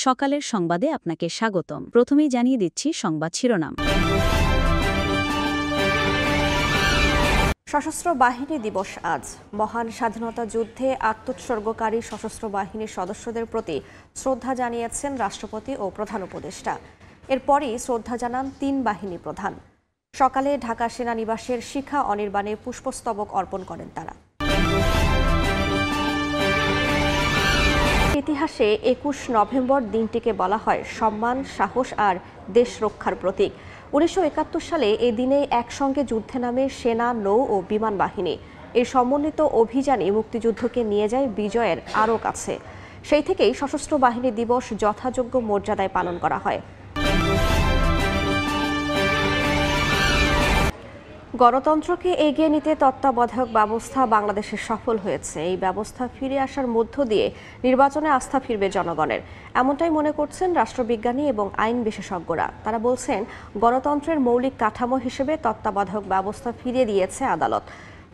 সকালের সংবাদে আপনাকে স্বাগতম। প্রথমেই জানিয়ে দিচ্ছি সংবাদ শিরোনাম। সশস্ত্র বাহিনী দিবস আজ। মহান স্বাধীনতা যুদ্ধে আত্মোৎসর্গকারী সশস্ত্র বাহিনীর সদস্যদের প্রতি শ্রদ্ধা জানিয়েছেন রাষ্ট্রপতি ও প্রধান উপদেষ্টা। এরপরই শ্রদ্ধা জানান 3 বাহিনী প্রধান। সকালে ঢাকা সেনানিবাসের শিখা অনির্বাণে পুষ্পস্তবক অর্পণ করেন তারা। ইতিহাসে 21 নভেম্বর দিনটিকে বলা হয় সম্মান, সাহস আর দেশ রক্ষার প্রতীক। 1971 সালে এ দিনে একসঙ্গে যুদ্ধে নামে সেনা, নৌ ও বিমান বাহিনী। এই সমন্বিত অভিযানে মুক্তিযুদ্ধকে নিয়ে যায় বিজয়ের আরও কাছে। সেই থেকেই সশস্ত্র বাহিনী দিবস যথাযোগ্য মর্যাদায় পালন করা হয়। গণতন্ত্রকে এগিয়ে নিতে তত্ত্বাবধায়ক ব্যবস্থা বাংলাদেশে সফল হয়েছে। এই ব্যবস্থা ফিরে আসার মধ্য দিয়ে নির্বাচনে আস্থা ফিরবে জনগণের, এমনটাই মনে করছেন রাষ্ট্রবিজ্ঞানী এবং আইন বিশেষজ্ঞরা। তারা বলছেন, গণতন্ত্রের মৌলিক কাঠামো হিসেবে তত্ত্বাবধায়ক ব্যবস্থা ফিরিয়ে দিয়েছে আদালত।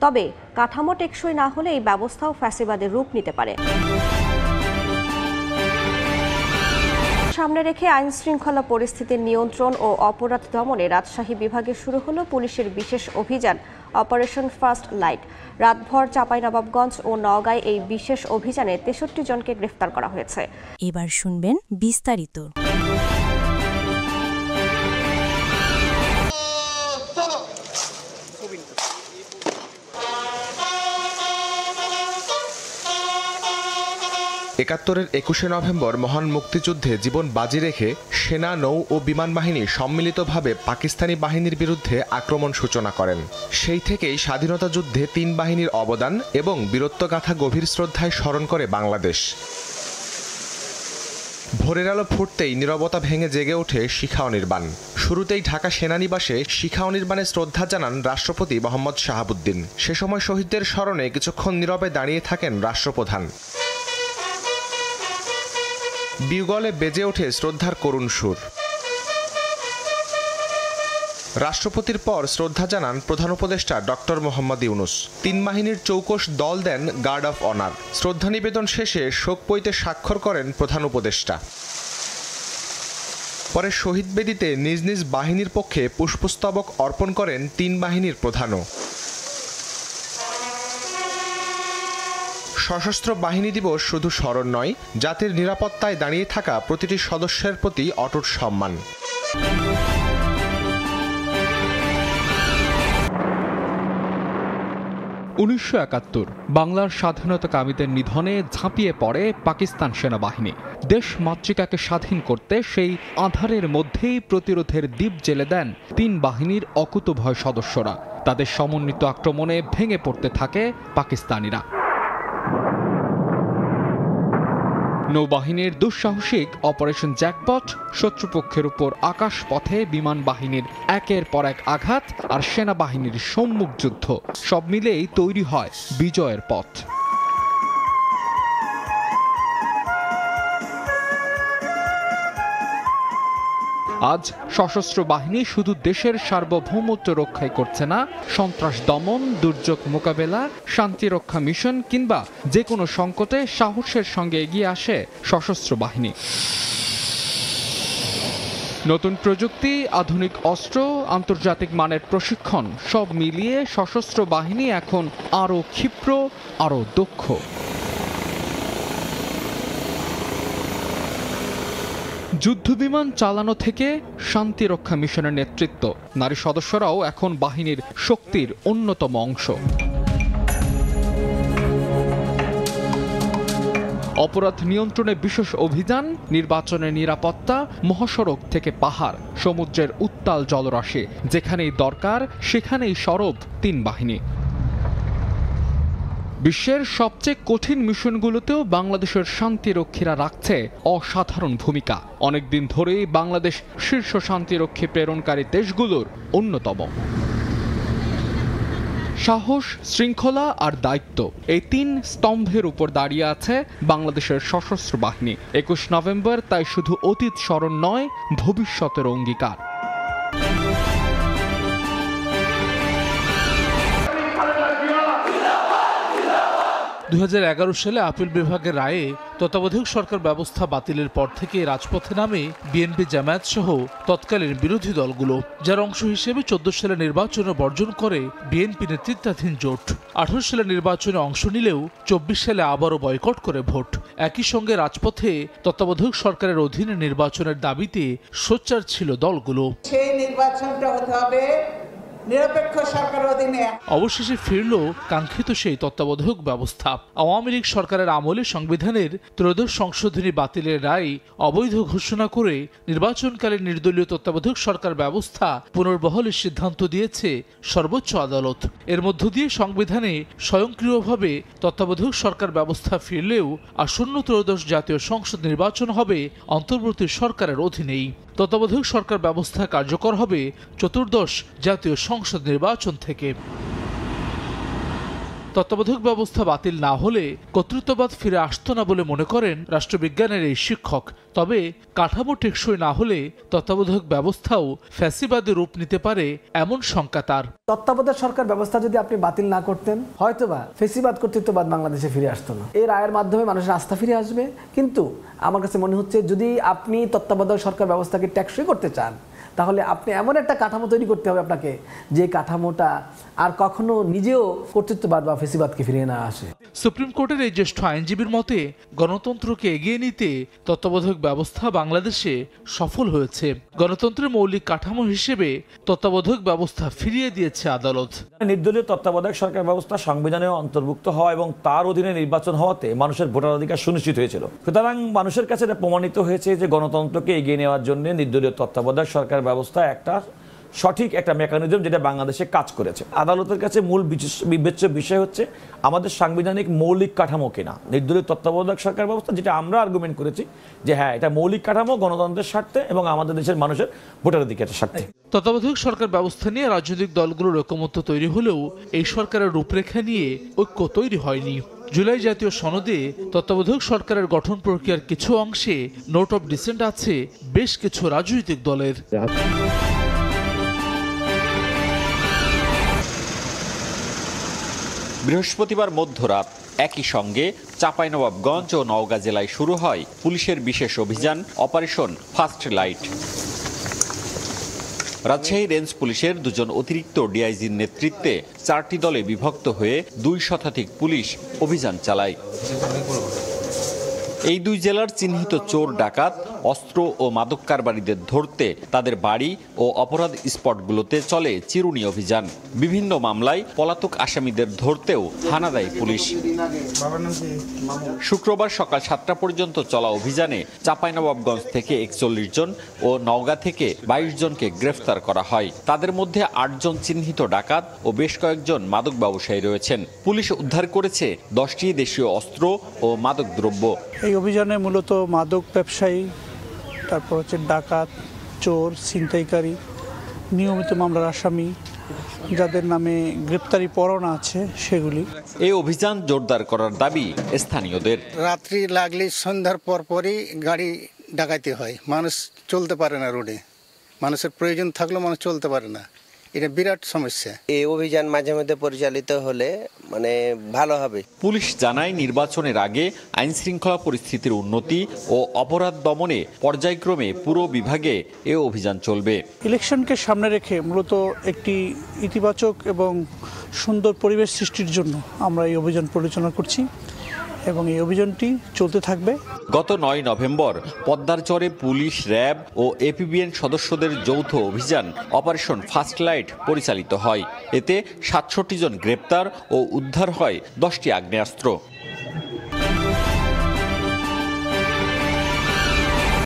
তবে কাঠামো টেকসই না হলে এই ব্যবস্থাও ফ্যাসিবাদের রূপ নিতে পারে। সামনে রেখে আইন শৃঙ্খলা পরিস্থিতির নিয়ন্ত্রণ ও অপরাধ দমনে রাজশাহী বিভাগে শুরু হলো পুলিশের বিশেষ অভিযান অপারেশন ফার্স্ট লাইট। রাতভর চাঁপাইনবাবগঞ্জ ও নওগাঁয় এই বিশেষ অভিযানে 63 জনকে গ্রেফতার করা হয়েছে। এবার শুনবেন বিস্তারিত। একাত্তরের 21শে নভেম্বর মহান মুক্তিযুদ্ধে জীবন বাজি রেখে সেনা, নৌ ও বিমান বাহিনী সম্মিলিতভাবে পাকিস্তানি বাহিনীর বিরুদ্ধে আক্রমণ সূচনা করেন। সেই থেকেই স্বাধীনতা যুদ্ধে 3 বাহিনীর অবদান এবং বীরত্বগাথা গভীর শ্রদ্ধায় স্মরণ করে বাংলাদেশ। ভোরের আলো ফুটতেই নীরবতা ভেঙে জেগে ওঠে শিখা অনির্বাণ। শুরুতেই ঢাকা সেনানিবাসে শিখা অনির্বাণে শ্রদ্ধা জানান রাষ্ট্রপতি মোহাম্মদ শাহাবুদ্দিন। সে সময় শহীদদের স্মরণে কিছুক্ষণ নীরবে দাঁড়িয়ে থাকেন রাষ্ট্রপ্রধান। বিউগলে বেজে ওঠে শ্রদ্ধার করুণ সুর। রাষ্ট্রপতির পর শ্রদ্ধা জানান প্রধান উপদেষ্টা ডক্টর মোহাম্মদ ইউনুস। 3 বাহিনীর চৌকস দল দেন গার্ড অফ অনার। শ্রদ্ধা নিবেদন শেষে শোক বইতে স্বাক্ষর করেন প্রধান উপদেষ্টা। পরে শহীদ বেদিতে নিজ নিজ বাহিনীর পক্ষে পুষ্পস্তবক অর্পণ করেন 3 বাহিনীর প্রধানও। সশস্ত্র বাহিনী দিবস শুধু স্মরণ নয়, জাতির নিরাপত্তায় দাঁড়িয়ে থাকা প্রতিটি সদস্যের প্রতি অটুট সম্মান। 1971 বাংলার স্বাধীনতাকামীদের নিধনে ঝাঁপিয়ে পড়ে পাকিস্তান সেনাবাহিনী। দেশ মাতৃকাকে স্বাধীন করতে সেই আঁধারের মধ্যেই প্রতিরোধের দীপ জ্বেলে দেন 3 বাহিনীর অকুতোভয় সদস্যরা। তাদের সমন্বিত আক্রমণে ভেঙে পড়তে থাকে পাকিস্তানিরা। নৌবাহিনীর দুঃসাহসিক অপারেশন জ্যাকপট, শত্রুপক্ষের উপর আকাশপথে বিমান বাহিনীর একের পর এক আঘাত আর সেনাবাহিনীর সম্মুখ যুদ্ধ, সব মিলেই তৈরি হয় বিজয়ের পথ। আজ সশস্ত্র বাহিনী শুধু দেশের সার্বভৌমত্ব রক্ষাই করছে না, সন্ত্রাস দমন, দুর্যোগ মোকাবেলা, শান্তিরক্ষা মিশন কিংবা যে কোনো সংকটে সাহসের সঙ্গে এগিয়ে আসে সশস্ত্র বাহিনী। নতুন প্রযুক্তি, আধুনিক অস্ত্র, আন্তর্জাতিক মানের প্রশিক্ষণ সব মিলিয়ে সশস্ত্র বাহিনী এখন আরও ক্ষিপ্র, আরও দক্ষ। যুদ্ধবিমান চালানো থেকে শান্তিরক্ষা মিশনের নেতৃত্ব, নারী সদস্যরাও এখন বাহিনীর শক্তির অন্যতম অংশ। অপরাধ নিয়ন্ত্রণে বিশেষ অভিযান, নির্বাচনের নিরাপত্তা, মহাসড়ক থেকে পাহাড়, সমুদ্রের উত্তাল জলরাশি, যেখানেই দরকার সেখানেই সরব 3 বাহিনী। বিশ্বের সবচেয়ে কঠিন মিশনগুলোতেও বাংলাদেশের শান্তিরক্ষীরা রাখছে অসাধারণ ভূমিকা। অনেকদিন ধরেই বাংলাদেশ শীর্ষ শান্তিরক্ষী প্রেরণকারী দেশগুলোর অন্যতম। সাহস, শৃঙ্খলা আর দায়িত্ব, এই 3 স্তম্ভের উপর দাঁড়িয়ে আছে বাংলাদেশের সশস্ত্র বাহিনী। 21 নভেম্বর তাই শুধু অতীত স্মরণ নয়, ভবিষ্যতের অঙ্গীকার। 2011 সালে আপিল বিভাগের রায়ে তত্ত্বাবধায়ক সরকার ব্যবস্থা বাতিলের পর থেকে রাজপথে নামে বিএনপি, জামায়াত সহ তৎকালীন বিরোধী দলগুলো, যার অংশ হিসেবে 14 সালে নির্বাচনে বর্জন করে বিএনপি নেতৃত্বাধীন জোট। 18 সালে নির্বাচনে অংশ নিলেও 24 সালে আবারও বয়কট করে ভোট। একই সঙ্গে রাজপথে তত্ত্বাবধায়ক সরকারের অধীনে নির্বাচনের দাবিতে সোচ্চার ছিল দলগুলো। সেই নির্বাচনটা হতে হবে নিরপেক্ষ সরকারের অধীনে। অবশেষে ফিরল কাঙ্ক্ষিত সেই তত্ত্বাবধায়ক ব্যবস্থা। আওয়ামী লীগ সরকারের আমলে সংবিধানের 13 সংশোধনী বাতিলের রায় অবৈধ ঘোষণা করে নির্বাচনকালে নির্দলীয় তত্ত্বাবধায়ক সরকার ব্যবস্থা পুনর্বহালের সিদ্ধান্ত দিয়েছে সর্বোচ্চ আদালত। এর মধ্য দিয়ে সংবিধানে স্বয়ংক্রিয়ভাবে তত্ত্বাবধায়ক সরকার ব্যবস্থা ফিরলেও আসন্ন 13 জাতীয় সংসদ নির্বাচন হবে অন্তর্বর্তী সরকারের অধীনেই। তত্ত্বাবধায়ক সরকার ব্যবস্থা কার্যকর হবে 14 জাতীয় সংসদ নির্বাচন থেকে। তত্ত্বাবধায়ক ব্যবস্থা বাতিল না হলে কর্তৃত্ববাদ ফিরে আসতো না বলে মনে করেন রাষ্ট্রবিজ্ঞানের এই শিক্ষক। তবে কাঠামো টেকসই না হলে তত্ত্বাবধায়ক ব্যবস্থাও ফ্যাসিবাদে রূপ নিতে পারে এমন শঙ্কা তার। তত্ত্বাবধায়ক সরকার ব্যবস্থা যদি আপনি বাতিল না করতেন, হয়তোবা ফ্যাসিবাদ কর্তৃত্ববাদ বাংলাদেশে ফিরে আসতো না। এই রায়ের মাধ্যমে মানুষের আস্থা ফিরে আসবে। কিন্তু আমার কাছে মনে হচ্ছে যদি আপনি তত্ত্বাবধায়ক সরকার ব্যবস্থাকে টেকসই করতে চান, তাহলে আপনি এমন একটা কাঠামো তৈরি করতে হবে আপনাকে, যে কাঠামোটা আর কখনো নিজেও কর্তৃত্ববাদ বা ফ্যাসিবাদকে ফিরিয়ে না আসে। সুপ্রিম কোর্টের এই জ্যেষ্ঠ আইনজীবীর মতে গণতন্ত্রকে এগিয়ে নিতে তত্ত্বাবধায়ক ব্যবস্থা বাংলাদেশে সফল হয়েছে। গণতন্ত্রের মৌলিক কাঠামো হিসেবে তত্ত্বাবধায়ক ব্যবস্থা ফিরিয়ে দিয়েছে আদালত। নির্দলীয় তত্ত্বাবধায়ক সরকার ব্যবস্থা সংবিধানে অন্তর্ভুক্ত হওয়া এবং তার অধীনে নির্বাচন হওয়াতে মানুষের ভোটাধিকার সুনিশ্চিত হয়েছিল। সুতরাং মানুষের কাছে এটা প্রমাণিত হয়েছে যে গণতন্ত্রকে এগিয়ে নেওয়ার জন্য নির্দলীয় তত্ত্বাবধায়ক সরকার ব্যবস্থা একটা সঠিক একটা মেকানিজম, যেটা বাংলাদেশে কাজ করেছে। আদালতের কাছে মূল বিবেচ্য বিষয় হচ্ছে আমাদের সাংবিধানিক মৌলিক কাঠামো কিনা নির্দলীয় তত্ত্বাবধায়ক সরকার ব্যবস্থা, যেটা আমরা আর্গুমেন্ট করেছি যে হ্যাঁ, এটা মৌলিক কাঠামো গণতন্ত্রের স্বার্থে এবং আমাদের দেশের মানুষের ভোটাধিকারের স্বার্থে। তত্ত্বাবধায়ক সরকার ব্যবস্থা নিয়ে রাজনৈতিক দলগুলোর ঐকমত্য তৈরি হলেও এই সরকারের রূপরেখা নিয়ে ঐক্য তৈরি হয়নি। জুলাই জাতীয় সনদে তত্ত্বাবধায়ক সরকারের গঠন প্রক্রিয়ার কিছু অংশে নোট অফ ডিসেন্ট আছে বেশ কিছু রাজনৈতিক দলের। বৃহস্পতিবার মধ্যরাত একই সঙ্গে চাঁপাইনবাবগঞ্জ ও নওগাঁ জেলায় শুরু হয় পুলিশের বিশেষ অভিযান operation first light. Rajshahi range পুলিশের 2 জন অতিরিক্ত ডিআইজির নেতৃত্বে 4টি দলে বিভক্ত হয়ে 2 শতাধিক পুলিশ অভিযান চালায়। এই 2 জেলার চিহ্নিত চোর, ডাকাত, অস্ত্র ও মাদক কারবারিদের ধরতে তাদের বাড়ি ও অপরাধ স্পটগুলোতে চলে চিরুনি অভিযান। বিভিন্ন মামলায় পলাতক আসামিদের ধরতেও হানা দেয় পুলিশ। শুক্রবার সকাল 7টা পর্যন্ত চলা অভিযানে চাঁপাইনবাবগঞ্জ থেকে 41 জন ও নওগাঁ থেকে 22 জনকে গ্রেফতার করা হয়। তাদের মধ্যে 8 জন চিহ্নিত ডাকাত ও বেশ কয়েকজন মাদক ব্যবসায়ী রয়েছেন। পুলিশ উদ্ধার করেছে 10টি দেশীয় অস্ত্র ও মাদক দ্রব্য। এই অভিযানে মূলত মাদক ব্যবসায়ী, তারপর হচ্ছে ডাকাত, চোর, ছিনতাইকারী, নিয়মিত মামলার আসামি যাদের নামে গ্রেপ্তারি পরোয়ানা আছে সেগুলি। এই অভিযান জোরদার করার দাবি স্থানীয়দের। রাত্রি লাগলে সন্ধ্যার পরপরই গাড়ি ডাকাইতে হয়, মানুষ চলতে পারে না রোডে, মানুষের প্রয়োজন থাকলেও মানুষ চলতে পারে না, এটা বিরাট সমস্যা। এই অভিযান মাঝে মধ্যে পরিচালিত হলে ভালো হবে। পুলিশ জানায় নির্বাচনের আগে আইন শৃঙ্খলা পরিস্থিতির উন্নতি ও অপরাধ দমনে পর্যায়ক্রমে পুরো বিভাগে এ অভিযান চলবে। ইলেকশনকে সামনে রেখে মূলত একটি ইতিবাচক এবং সুন্দর পরিবেশ সৃষ্টির জন্য আমরা এই অভিযান পরিচালনা করছি এবং এই অভিযানটি চলতে থাকবে। গত 9 নভেম্বর পদ্মার চরে পুলিশ, র্যাব ও এপিবিএন সদস্যদের যৌথ অভিযান অপারেশন ফার্স্ট লাইট পরিচালিত হয়। এতে 67 জন গ্রেপ্তার ও উদ্ধার হয় 10টি আগ্নেয়াস্ত্র।